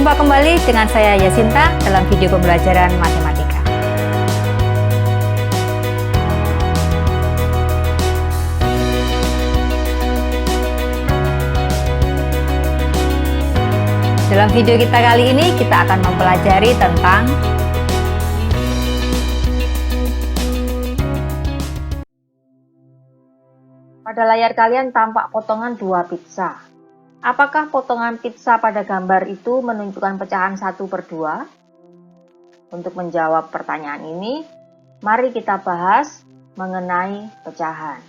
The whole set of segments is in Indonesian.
Jumpa kembali dengan saya Yasinta dalam video pembelajaran matematika. Dalam video kita kali ini kita akan mempelajari tentang pada layar kalian tampak potongan 2 pizza. Apakah potongan pizza pada gambar itu menunjukkan pecahan 1/2? Untuk menjawab pertanyaan ini, mari kita bahas mengenai pecahan.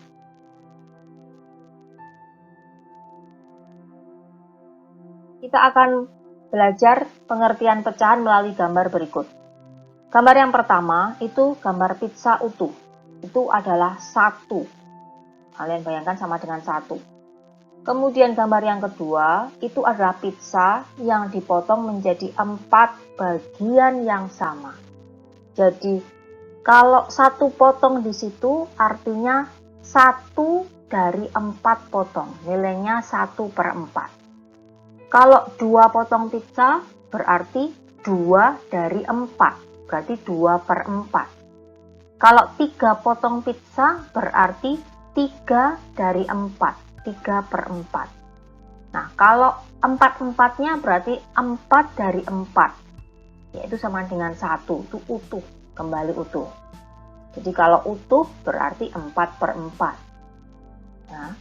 Kita akan belajar pengertian pecahan melalui gambar berikut. Gambar yang pertama itu gambar pizza utuh. Itu adalah 1. Kalian bayangkan sama dengan 1. Kemudian gambar yang kedua itu adalah pizza yang dipotong menjadi 4 bagian yang sama. Jadi kalau 1 potong di situ artinya 1 dari 4 potong, nilainya 1/4. Kalau 2 potong pizza berarti 2 dari 4, berarti 2/4. Kalau 3 potong pizza berarti 3 dari 4. 3/4. Nah, kalau 4/4-nya berarti 4 dari 4, yaitu sama dengan 1, itu utuh, kembali utuh. Jadi kalau utuh berarti 4/4. Nah,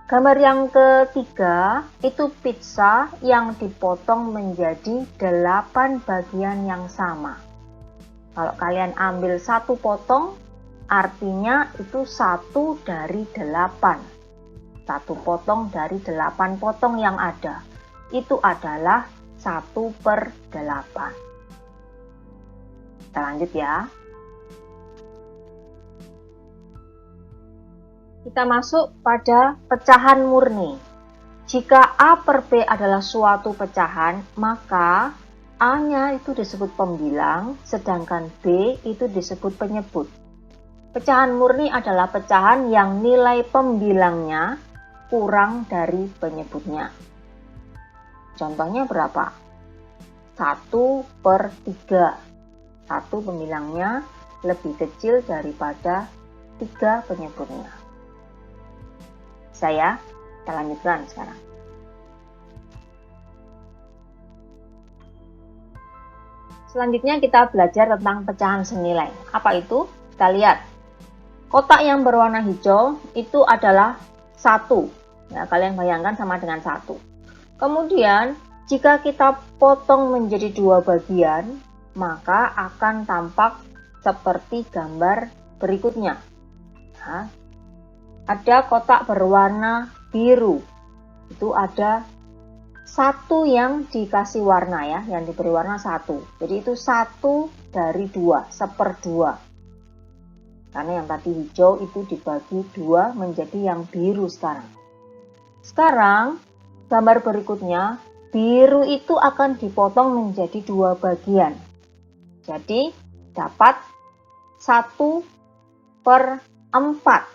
gambar yang ketiga itu pizza yang dipotong menjadi 8 bagian yang sama. Kalau kalian ambil 1 potong, artinya itu 1 dari 8. 1 potong dari 8 potong yang ada, itu adalah 1/8. Kita lanjut ya. Kita masuk pada pecahan murni. Jika A per B adalah suatu pecahan, maka A-nya itu disebut pembilang, sedangkan B itu disebut penyebut. Pecahan murni adalah pecahan yang nilai pembilangnya kurang dari penyebutnya. Contohnya berapa? 1/3. 1 pembilangnya lebih kecil daripada 3 penyebutnya. Kita lanjutkan sekarang. Selanjutnya kita belajar tentang pecahan senilai. Apa itu? Kita lihat. Kotak yang berwarna hijau itu adalah 1. Ya, kalian bayangkan sama dengan 1. Kemudian, jika kita potong menjadi 2 bagian, maka akan tampak seperti gambar berikutnya. Nah, ada kotak berwarna biru. Itu ada 1 yang dikasih warna ya, yang diberi warna 1. Jadi itu 1 dari 2, 1/2. Karena yang tadi hijau itu dibagi 2 menjadi yang biru sekarang. Sekarang, gambar berikutnya, biru itu akan dipotong menjadi 2 bagian. Jadi, dapat 1/4.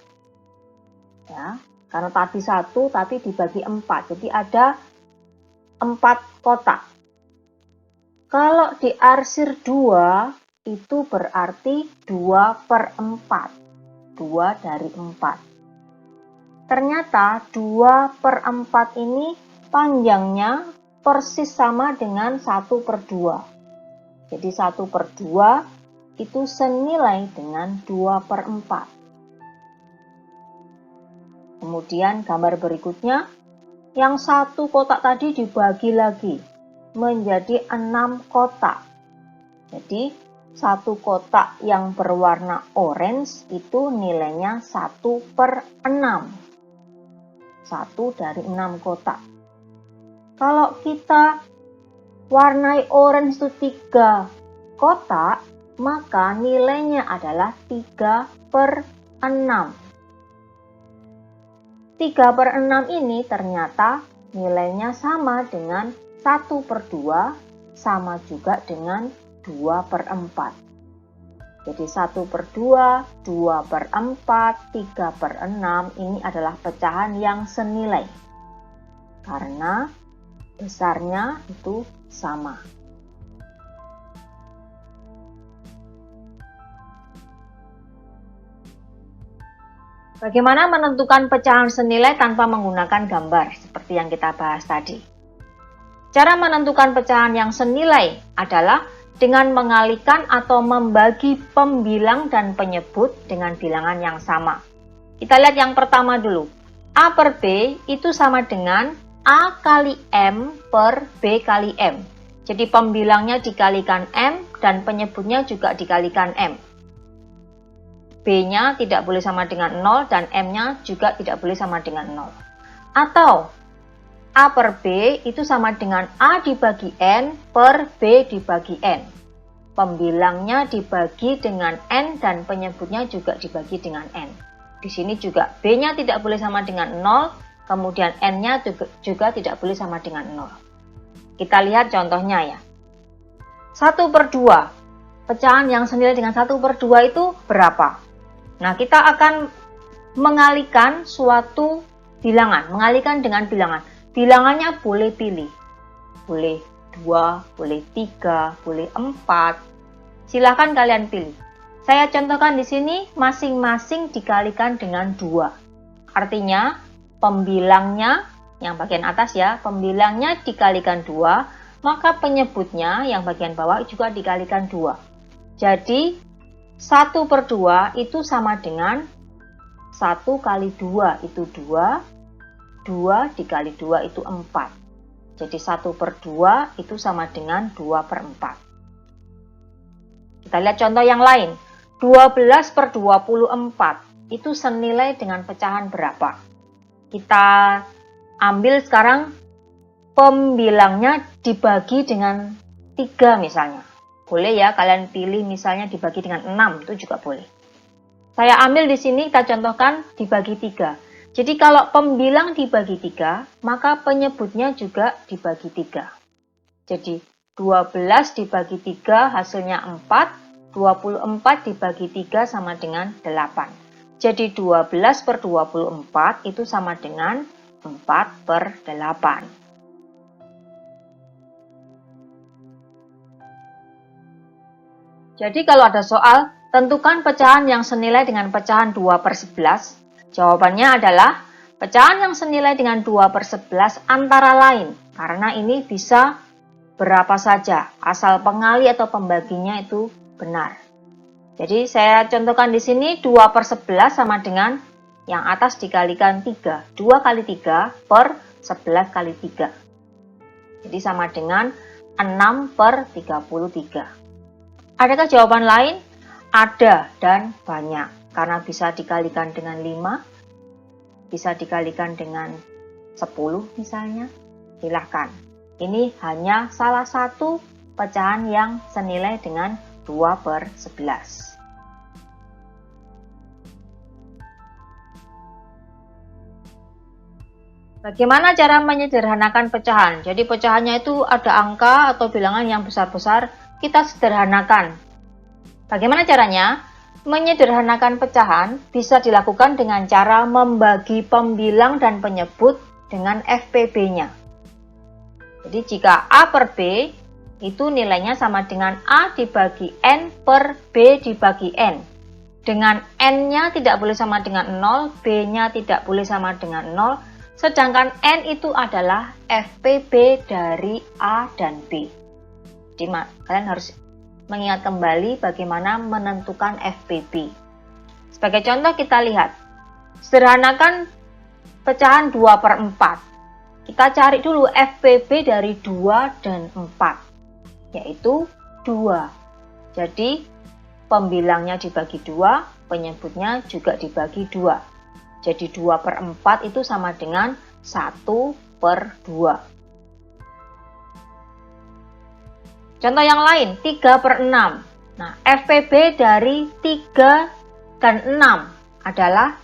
Ya, karena tadi 1, tapi dibagi 4. Jadi, ada 4 kotak. Kalau diarsir 2, itu berarti 2/4. 2 dari 4. Ternyata 2/4 ini panjangnya persis sama dengan 1/2. Jadi 1/2 itu senilai dengan 2/4. Kemudian gambar berikutnya, yang 1 kotak tadi dibagi lagi menjadi 6 kotak. Jadi 1 kotak yang berwarna orange itu nilainya 1/6. 1 dari 6 kotak. Kalau kita warnai orange itu 3 kotak, maka nilainya adalah 3/6. 3/6 ini ternyata nilainya sama dengan 1/2, sama juga dengan 2/4. Jadi 1/2, 2/4, 3/6 ini adalah pecahan yang senilai. Karena besarnya itu sama. Bagaimana menentukan pecahan senilai tanpa menggunakan gambar, seperti yang kita bahas tadi? Cara menentukan pecahan yang senilai adalah dengan mengalihkan atau membagi pembilang dan penyebut dengan bilangan yang sama. Kita lihat yang pertama dulu. A per B itu sama dengan A kali M per B kali M. Jadi pembilangnya dikalikan M dan penyebutnya juga dikalikan M. B-nya tidak boleh sama dengan 0 dan M-nya juga tidak boleh sama dengan 0. Atau A per B itu sama dengan A dibagi N per B dibagi N. Pembilangnya dibagi dengan N dan penyebutnya juga dibagi dengan N. Di sini juga B-nya tidak boleh sama dengan 0, kemudian N-nya juga tidak boleh sama dengan 0. Kita lihat contohnya ya. 1 per 2. Pecahan yang senilai dengan 1 per 2 itu berapa? Nah, kita akan mengalihkan suatu bilangan, mengalihkan dengan bilangan. Bilangannya boleh pilih. Boleh 2, boleh 3, boleh 4. Silahkan kalian pilih. Saya contohkan di sini masing-masing dikalikan dengan 2. Artinya, pembilangnya, yang bagian atas ya, pembilangnya dikalikan 2, maka penyebutnya yang bagian bawah juga dikalikan 2. Jadi, 1 per 2 itu sama dengan 1 kali 2 itu 2, 2 dikali 2 itu 4. Jadi 1 per 2 itu sama dengan 2 per 4. Kita lihat contoh yang lain. 12 per 24 itu senilai dengan pecahan berapa? Kita ambil sekarang pembilangnya dibagi dengan 3 misalnya. Boleh ya, kalian pilih misalnya dibagi dengan 6, itu juga boleh. Saya ambil di sini, kita contohkan dibagi 3. Jadi kalau pembilang dibagi 3, maka penyebutnya juga dibagi 3. Jadi 12 dibagi 3 hasilnya 4, 24 dibagi 3 sama dengan 8. Jadi 12 per 24 itu sama dengan 4 per 8. Jadi kalau ada soal, tentukan pecahan yang senilai dengan pecahan 2 per 11. Jawabannya adalah pecahan yang senilai dengan 2 per 11 antara lain. Karena ini bisa berapa saja, asal pengali atau pembaginya itu benar. Jadi saya contohkan di sini 2 per 11 sama dengan yang atas dikalikan 3. 2 kali 3 per 11 kali 3. Jadi sama dengan 6 per 33. Adakah jawaban lain? Ada dan banyak. Karena bisa dikalikan dengan 5, bisa dikalikan dengan 10 misalnya. Silahkan. Ini hanya salah satu pecahan yang senilai dengan 2 per 11. Bagaimana cara menyederhanakan pecahan? Jadi pecahannya itu ada angka atau bilangan yang besar-besar, kita sederhanakan. Bagaimana caranya? Menyederhanakan pecahan bisa dilakukan dengan cara membagi pembilang dan penyebut dengan FPB-nya. Jadi jika A per B itu nilainya sama dengan A dibagi N per B dibagi N. Dengan N-nya tidak boleh sama dengan 0, B-nya tidak boleh sama dengan 0, sedangkan N itu adalah FPB dari A dan B. Jadi kalian harus mengingat kembali bagaimana menentukan FPB. Sebagai contoh kita lihat, sederhanakan pecahan 2 per 4. Kita cari dulu FPB dari 2 dan 4, yaitu 2. Jadi pembilangnya dibagi 2, penyebutnya juga dibagi 2. Jadi 2 per 4 itu sama dengan 1 per 2. Contoh yang lain, 3 per 6. Nah, FPB dari 3 dan 6 adalah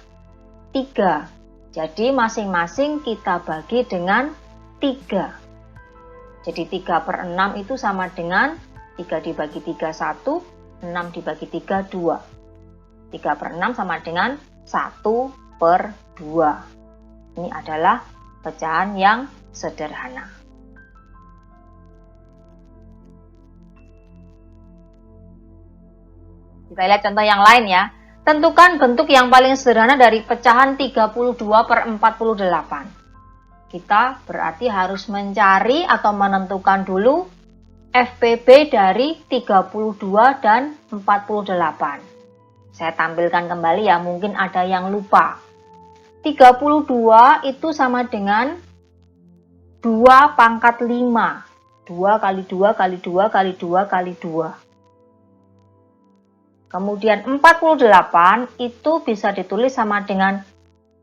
3. Jadi masing-masing kita bagi dengan 3. Jadi 3 per 6 itu sama dengan 3 dibagi 3, 1. 6 dibagi 3, 2. 3 per 6 sama dengan 1 per 2. Ini adalah pecahan yang sederhana. Kita lihat contoh yang lain ya. Tentukan bentuk yang paling sederhana dari pecahan 32/48. Kita berarti harus mencari atau menentukan dulu FPB dari 32 dan 48. Saya tampilkan kembali ya, mungkin ada yang lupa. 32 itu sama dengan 2 pangkat 5. 2 kali 2 kali 2 kali 2 kali 2. Kemudian 48 itu bisa ditulis sama dengan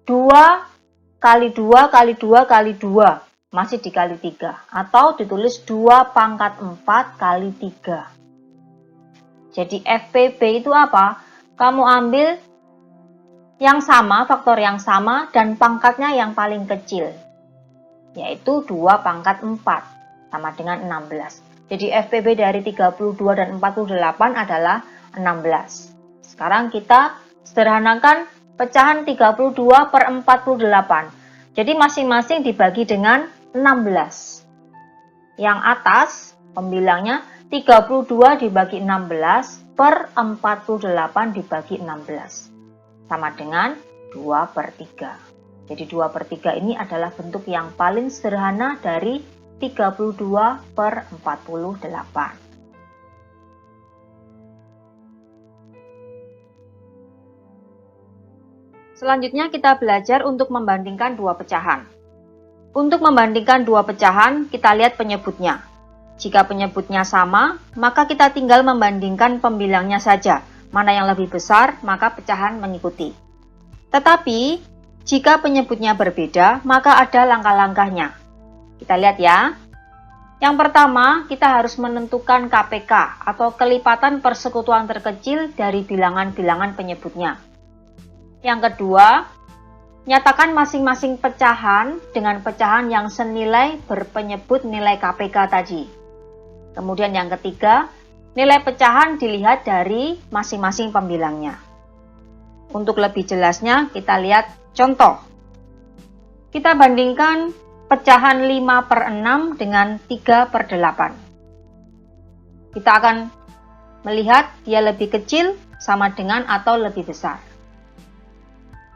2 kali 2 kali 2 kali 2. Masih dikali 3. Atau ditulis 2 pangkat 4 kali 3. Jadi FPB itu apa? Kamu ambil yang sama, faktor yang sama, dan pangkatnya yang paling kecil. Yaitu 2 pangkat 4. Sama dengan 16. Jadi FPB dari 32 dan 48 adalah 16. Sekarang kita sederhanakan pecahan 32/48. Jadi masing-masing dibagi dengan 16. Yang atas pembilangnya 32 dibagi 16/48 dibagi 16. Sama dengan 2/3. Jadi 2/3 ini adalah bentuk yang paling sederhana dari 32/48. Selanjutnya kita belajar untuk membandingkan dua pecahan. Untuk membandingkan dua pecahan, kita lihat penyebutnya. Jika penyebutnya sama, maka kita tinggal membandingkan pembilangnya saja. Mana yang lebih besar, maka pecahan mengikuti. Tetapi, jika penyebutnya berbeda, maka ada langkah-langkahnya. Kita lihat ya. Yang pertama, kita harus menentukan KPK atau kelipatan persekutuan terkecil dari bilangan-bilangan penyebutnya. Yang kedua, nyatakan masing-masing pecahan dengan pecahan yang senilai berpenyebut nilai KPK tadi. Kemudian yang ketiga, nilai pecahan dilihat dari masing-masing pembilangnya. Untuk lebih jelasnya, kita lihat contoh. Kita bandingkan pecahan 5/6 dengan 3/8. Kita akan melihat dia lebih kecil, sama dengan atau lebih besar.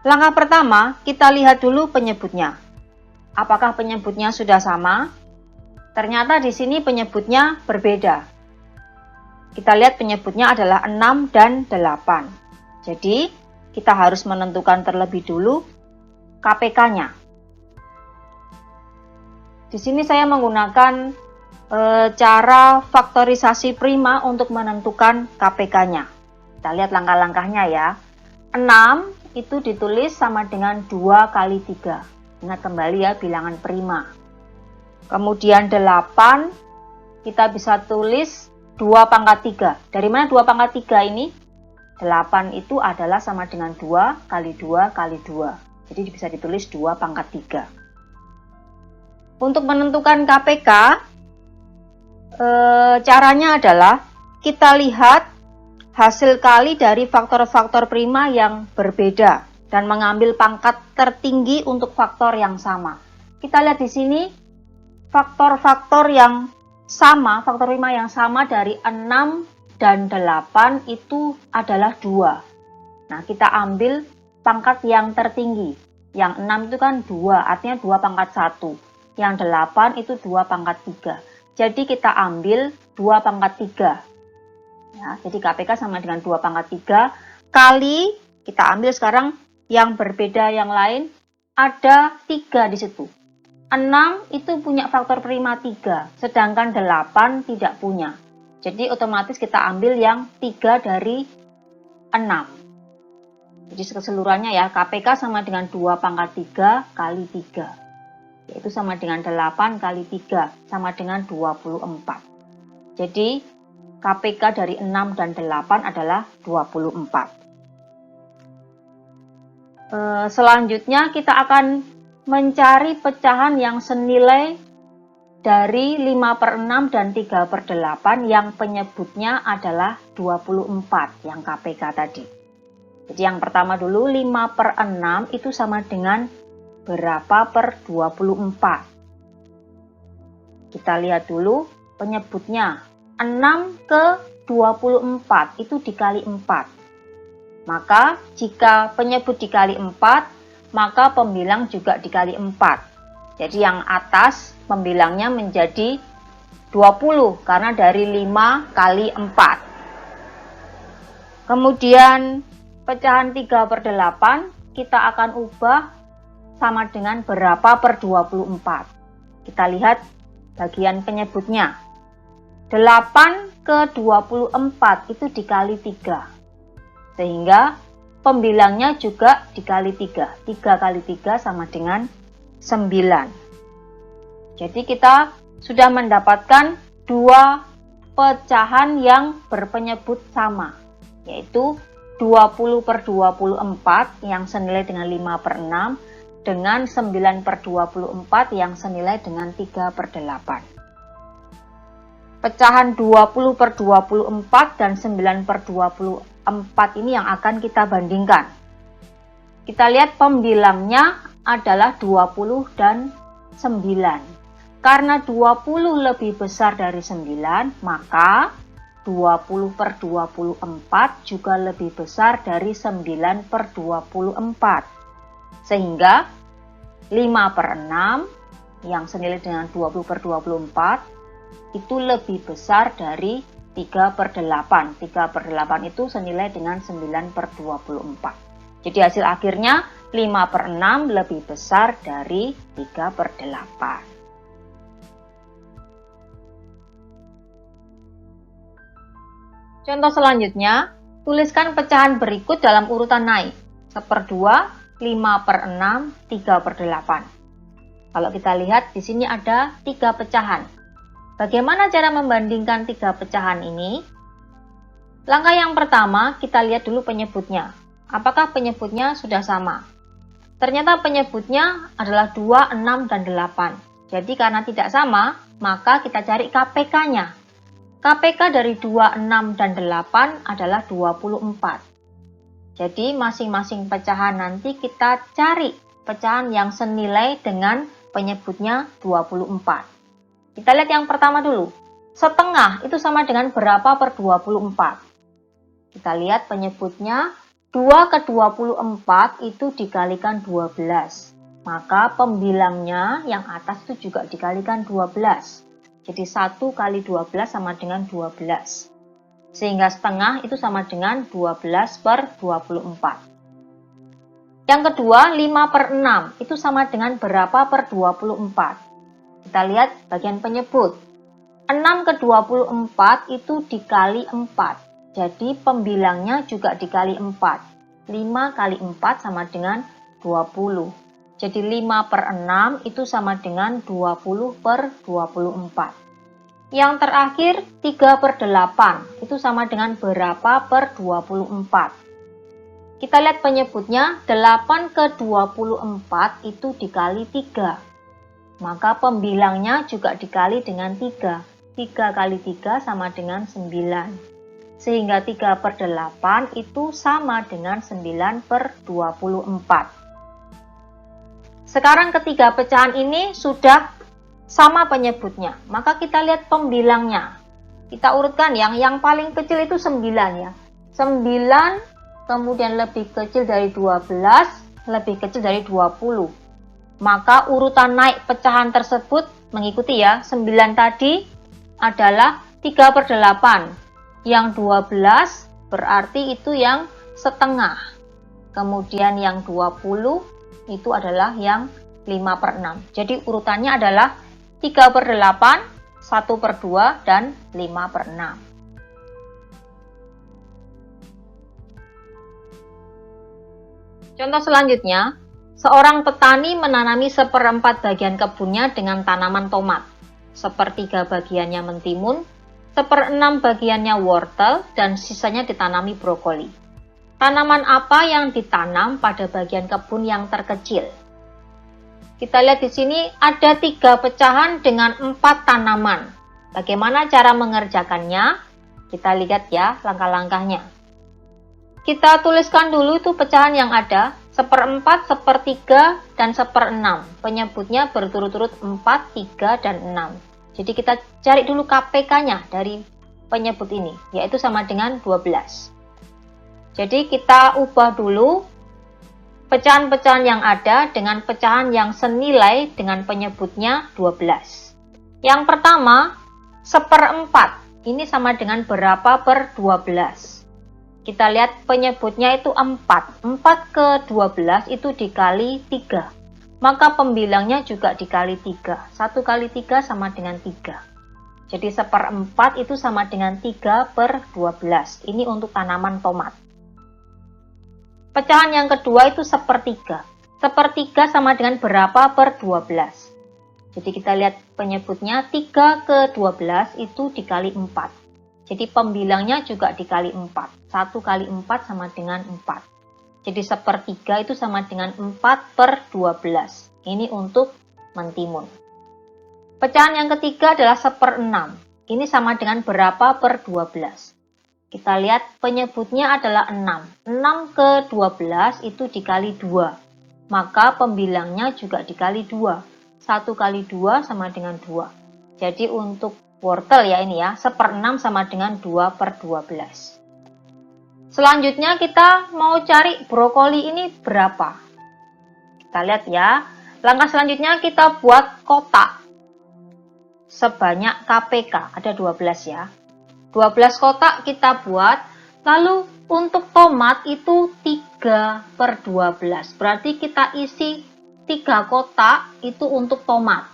Langkah pertama, kita lihat dulu penyebutnya. Apakah penyebutnya sudah sama? Ternyata di sini penyebutnya berbeda. Kita lihat penyebutnya adalah 6 dan 8. Jadi, kita harus menentukan terlebih dulu KPK-nya. Di sini saya menggunakan cara faktorisasi prima untuk menentukan KPK-nya. Kita lihat langkah-langkahnya ya. 6 itu ditulis sama dengan 2 kali 3. Ingat kembali ya, bilangan prima. Kemudian 8, kita bisa tulis 2 pangkat 3. Dari mana 2 pangkat 3 ini? 8 itu adalah sama dengan 2 kali 2 kali 2. Jadi bisa ditulis 2 pangkat 3. Untuk menentukan KPK, caranya adalah kita lihat hasil kali dari faktor-faktor prima yang berbeda dan mengambil pangkat tertinggi untuk faktor yang sama. Kita lihat di sini faktor-faktor yang sama, faktor prima yang sama dari 6 dan 8 itu adalah 2. Nah, kita ambil pangkat yang tertinggi. Yang 6 itu kan 2, artinya 2 pangkat 1. Yang 8 itu 2 pangkat 3. Jadi kita ambil 2 pangkat 3. Ya, jadi KPK sama dengan 2 pangkat 3 kali, kita ambil sekarang yang berbeda yang lain, ada 3 di situ. 6 itu punya faktor prima 3, sedangkan 8 tidak punya. Jadi otomatis kita ambil yang 3 dari 6. Jadi keseluruhannya ya, KPK sama dengan 2 pangkat 3 kali 3. Yaitu sama dengan 8 kali 3, sama dengan 24. Jadi KPK dari 6 dan 8 adalah 24. Selanjutnya kita akan mencari pecahan yang senilai dari 5/6 dan 3/8 yang penyebutnya adalah 24 yang KPK tadi. Jadi yang pertama dulu 5/6 itu sama dengan berapa per 24. Kita lihat dulu penyebutnya. 6 ke 24 itu dikali 4. Maka jika penyebut dikali 4, maka pembilang juga dikali 4. Jadi yang atas pembilangnya menjadi 20 karena dari 5 kali 4. Kemudian pecahan 3/8 kita akan ubah sama dengan berapa per 24. Kita lihat bagian penyebutnya. 8/24 itu dikali 3. Sehingga pembilangnya juga dikali 3. 3 kali 3 sama dengan 9. Jadi kita sudah mendapatkan dua pecahan yang berpenyebut sama, yaitu 20/24 yang senilai dengan 5/6 dengan 9/24 yang senilai dengan 3/8. Pecahan 20/24 dan 9/24 ini yang akan kita bandingkan. Kita lihat pembilangnya adalah 20 dan 9. Karena 20 lebih besar dari 9, maka 20/24 juga lebih besar dari 9/24. Sehingga 5/6 yang senilai dengan 20/24 itu lebih besar dari 3/8. 3/8 itu senilai dengan 9/24. Jadi hasil akhirnya 5/6 lebih besar dari 3/8. Contoh selanjutnya, tuliskan pecahan berikut dalam urutan naik. 1/2, 5/6, 3/8. Kalau kita lihat di sini ada 3 pecahan. Bagaimana cara membandingkan 3 pecahan ini? Langkah yang pertama, kita lihat dulu penyebutnya. Apakah penyebutnya sudah sama? Ternyata penyebutnya adalah 2, 6, dan 8. Jadi karena tidak sama, maka kita cari KPK-nya. KPK dari 2, 6, dan 8 adalah 24. Jadi masing-masing pecahan nanti kita cari pecahan yang senilai dengan penyebutnya 24. Kita lihat yang pertama dulu. Setengah itu sama dengan berapa per 24? Kita lihat penyebutnya 2/24 itu dikalikan 12. Maka pembilangnya yang atas itu juga dikalikan 12. Jadi 1 kali 12 sama dengan 12. Sehingga setengah itu sama dengan 12/24. Yang kedua, 5/6 itu sama dengan berapa per 24? Kita lihat bagian penyebut. 6/24 itu dikali 4. Jadi pembilangnya juga dikali 4. 5 kali 4 sama dengan 20. Jadi 5/6 itu sama dengan 20/24. Yang terakhir 3/8 itu sama dengan berapa per 24. Kita lihat penyebutnya 8/24 itu dikali 3. Maka pembilangnya juga dikali dengan 3. 3 kali 3 sama dengan 9. Sehingga 3/8 itu sama dengan 9/24. Sekarang ketiga pecahan ini sudah sama penyebutnya. Maka kita lihat pembilangnya. Kita urutkan yang paling kecil itu 9 ya. 9 kemudian lebih kecil dari 12, lebih kecil dari 20. Maka urutan naik pecahan tersebut mengikuti ya. 9 tadi adalah 3/8. Yang 12 berarti itu yang setengah. Kemudian yang 20 itu adalah yang 5/6. Jadi urutannya adalah 3/8, 1/2, dan 5/6. Contoh selanjutnya, seorang petani menanami 1/4 bagian kebunnya dengan tanaman tomat, 1/3 bagiannya mentimun, 1/6 bagiannya wortel, dan sisanya ditanami brokoli. Tanaman apa yang ditanam pada bagian kebun yang terkecil? Kita lihat di sini ada 3 pecahan dengan 4 tanaman. Bagaimana cara mengerjakannya? Kita lihat ya langkah-langkahnya. Kita tuliskan dulu itu pecahan yang ada, 1/4, 1/3, dan 1/6. Penyebutnya berturut-turut 4, 3, dan 6. Jadi kita cari dulu KPK-nya dari penyebut ini, yaitu sama dengan 12. Jadi kita ubah dulu pecahan-pecahan yang ada dengan pecahan yang senilai dengan penyebutnya 12. Yang pertama, 1/4. Ini sama dengan berapa per 12? Kita lihat penyebutnya itu 4. 4 ke 12 itu dikali 3. Maka pembilangnya juga dikali 3. 1 kali 3 sama dengan 3. Jadi 1/4 itu sama dengan 3 per 12. Ini untuk tanaman tomat. Pecahan yang kedua itu 1/3. 1/3 sama dengan berapa per 12? Jadi kita lihat penyebutnya 3 ke 12 itu dikali 4. Jadi pembilangnya juga dikali 4. 1 kali 4 sama dengan 4. Jadi 1/3 itu sama dengan 4 per 12. Ini untuk mentimun. Pecahan yang ketiga adalah 1/6. Ini sama dengan berapa per 12? Kita lihat penyebutnya adalah 6. 6 ke 12 itu dikali 2. Maka pembilangnya juga dikali 2. 1 kali 2 sama dengan 2. Jadi untuk wortel ya ini ya, 1/6 sama dengan 2 per 12. Selanjutnya kita mau cari brokoli ini berapa. Kita lihat ya. Langkah selanjutnya kita buat kotak. Sebanyak KPK, ada 12 ya. 12 kotak kita buat, lalu untuk tomat itu 3 per 12. Berarti kita isi 3 kotak itu untuk tomat.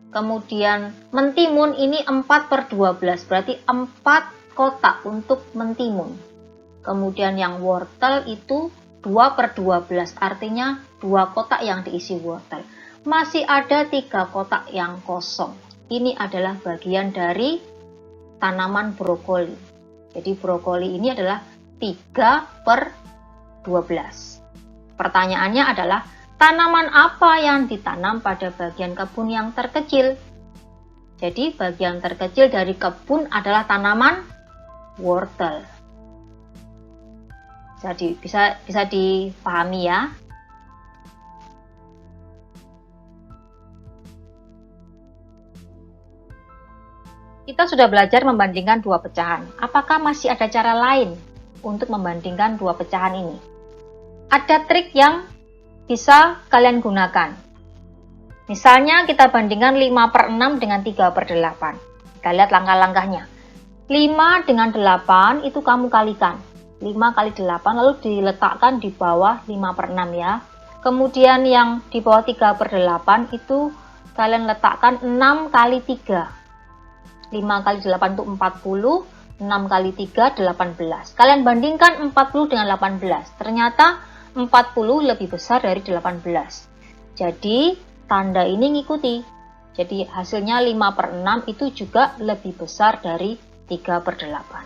Kemudian mentimun ini 4 per 12, berarti 4 kotak untuk mentimun. Kemudian yang wortel itu 2 per 12, artinya 2 kotak yang diisi wortel. Masih ada 3 kotak yang kosong. Ini adalah bagian dari tanaman brokoli. Jadi brokoli ini adalah 3 per 12. Pertanyaannya adalah, tanaman apa yang ditanam pada bagian kebun yang terkecil? Jadi bagian terkecil dari kebun adalah tanaman wortel. Jadi bisa dipahami ya. Kita sudah belajar membandingkan dua pecahan. Apakah masih ada cara lain untuk membandingkan dua pecahan ini? Ada trik yang bisa kalian gunakan. Misalnya kita bandingkan 5/6 dengan 3/8. Kita lihat langkah-langkahnya. 5 dengan 8 itu kamu kalikan. 5 kali 8 lalu diletakkan di bawah 5/6 ya. Kemudian yang di bawah 3/8 itu kalian letakkan 6 kali 3. 5 kali 8 itu 40, 6 kali 3, 18. Kalian bandingkan 40 dengan 18. Ternyata 40 lebih besar dari 18. Jadi, tanda ini ngikuti. Jadi, hasilnya 5/6 itu juga lebih besar dari 3/8.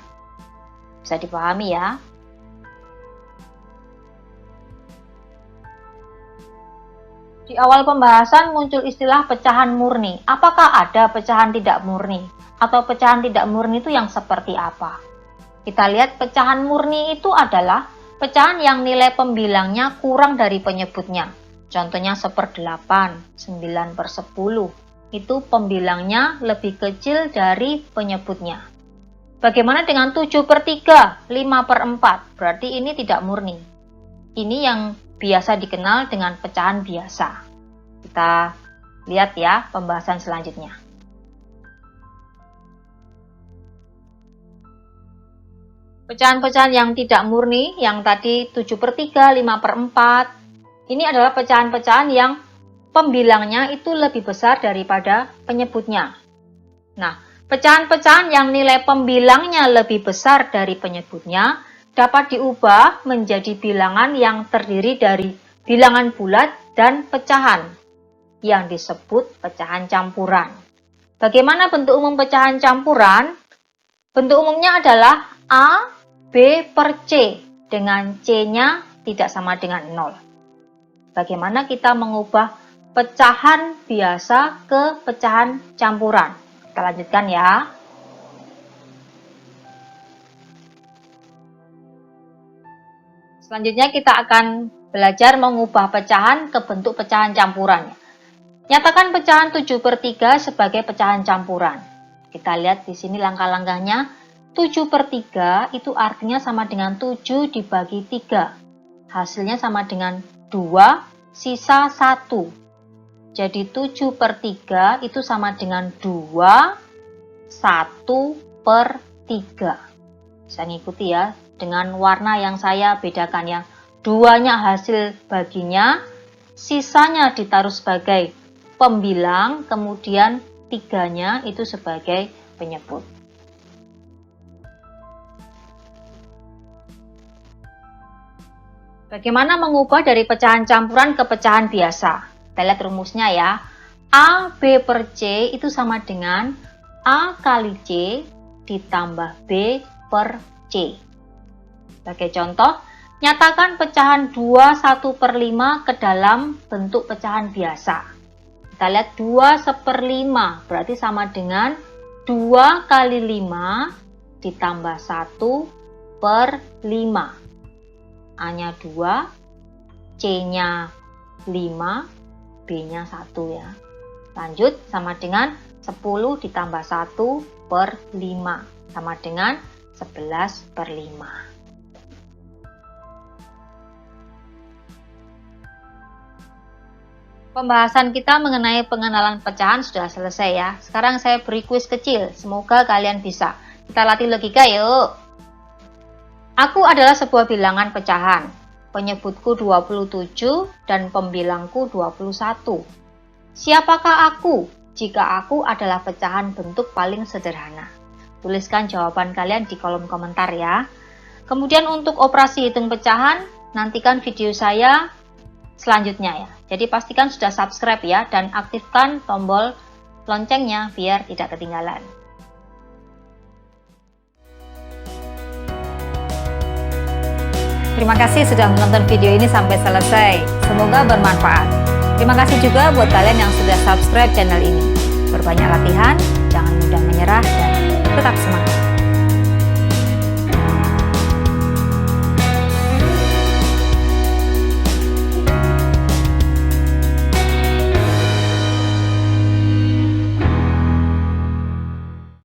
Bisa dipahami ya? Di awal pembahasan muncul istilah pecahan murni. Apakah ada pecahan tidak murni? Atau pecahan tidak murni itu yang seperti apa? Kita lihat pecahan murni itu adalah pecahan yang nilai pembilangnya kurang dari penyebutnya. Contohnya 1/8, 9/10. Itu pembilangnya lebih kecil dari penyebutnya. Bagaimana dengan 7/3, 5/4? Berarti ini tidak murni. Ini yang biasa dikenal dengan pecahan biasa. Kita lihat ya pembahasan selanjutnya. Pecahan-pecahan yang tidak murni, yang tadi 7/3, 5/4, ini adalah pecahan-pecahan yang pembilangnya itu lebih besar daripada penyebutnya. Nah, pecahan-pecahan yang nilai pembilangnya lebih besar dari penyebutnya dapat diubah menjadi bilangan yang terdiri dari bilangan bulat dan pecahan, yang disebut pecahan campuran. Bagaimana bentuk umum pecahan campuran? Bentuk umumnya adalah A, B per C, dengan C-nya tidak sama dengan 0. Bagaimana kita mengubah pecahan biasa ke pecahan campuran? Kita lanjutkan ya. Selanjutnya kita akan belajar mengubah pecahan ke bentuk pecahan campuran. Nyatakan pecahan 7/3 sebagai pecahan campuran. Kita lihat di sini langkah-langkahnya. 7/3 itu artinya sama dengan 7 dibagi 3. Hasilnya sama dengan 2, sisa 1. Jadi 7/3 itu sama dengan 2, 1/3. Bisa ngikuti ya, dengan warna yang saya bedakan ya. 2-nya hasil baginya, sisanya ditaruh sebagai pembilang, kemudian 3-nya itu sebagai penyebut. Bagaimana mengubah dari pecahan campuran ke pecahan biasa? Kita lihat rumusnya ya. A B per C itu sama dengan A kali C ditambah B per C. Sebagai contoh, nyatakan pecahan 2/1/5 ke dalam bentuk pecahan biasa. Kita lihat 2/5 berarti sama dengan 2 kali 5 ditambah 1/5. A-nya 2, C-nya 5, B-nya 1 ya. Lanjut sama dengan 10 ditambah 1/5 sama dengan 11/5. Pembahasan kita mengenai pengenalan pecahan sudah selesai ya. Sekarang saya beri kuis kecil, semoga kalian bisa. Kita latih logika yuk. Aku adalah sebuah bilangan pecahan. Penyebutku 27 dan pembilangku 21. Siapakah aku jika aku adalah pecahan bentuk paling sederhana? Tuliskan jawaban kalian di kolom komentar ya. Kemudian untuk operasi hitung pecahan, nantikan video saya selanjutnya ya. Jadi pastikan sudah subscribe ya dan aktifkan tombol loncengnya biar tidak ketinggalan. Terima kasih sudah menonton video ini sampai selesai. Semoga bermanfaat. Terima kasih juga buat kalian yang sudah subscribe channel ini. Berbanyak latihan, jangan mudah menyerah, dan tetap semangat.